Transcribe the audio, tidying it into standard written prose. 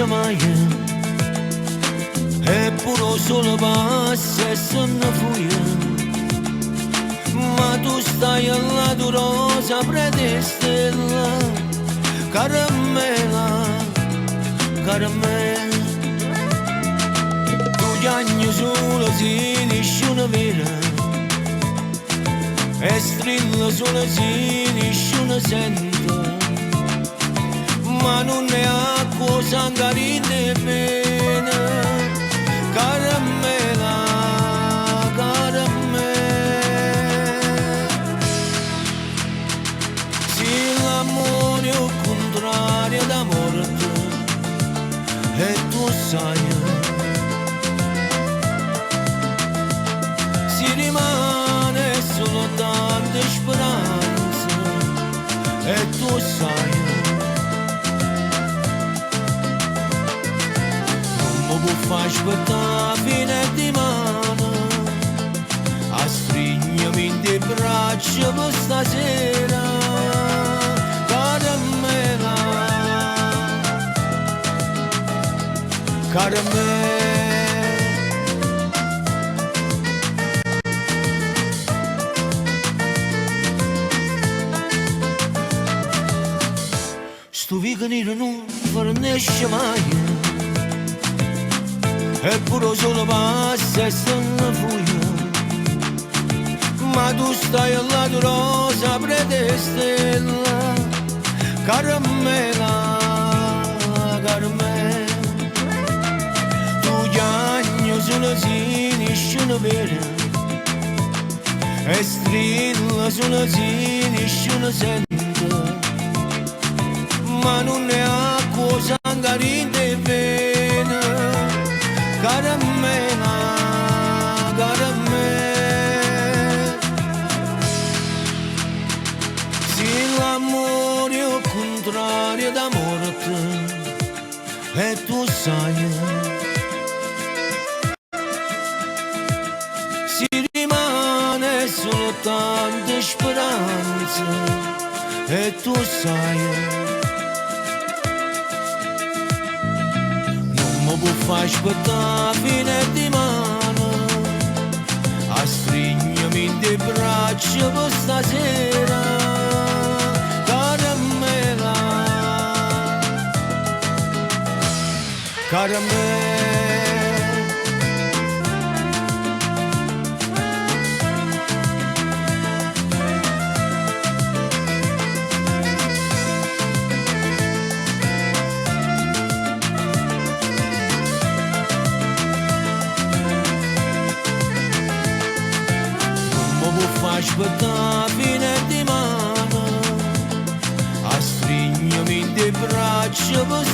mai e puro solo passa e sonno fuia, ma tu stai al lato rosa predestella, caramella, caramella. Tu chiagni solo si nessuno vera e strilla solo si nessuno sente, ma non è acqua sangarina pena, caramella, caramella. Se l'amore è il contrario da morte e tu sai, si rimane solo tante speranze e tu sai. Non può far aspettare fine di mano, a stringermi in te braccia per stasera, caramella, caramella. Sto vicanino non fornisce mai, eppure solo passa e sonno fuia, ma tu stai al lato rosa predestella, caramella, caramella. Tu chiagni solo si nessuno vede e strilla solo si nessuno sente, ma non è acqua sangarina e vena, caramella, caramella. Se l'amore è il contrario da morte e tu sai, si rimane solo tante speranze e tu sai. Non può far aspettare fine di mano, a stringermi in te braccia per stasera, caramella, caramella. Aspettare fine di mano, a stringermi in te braccia per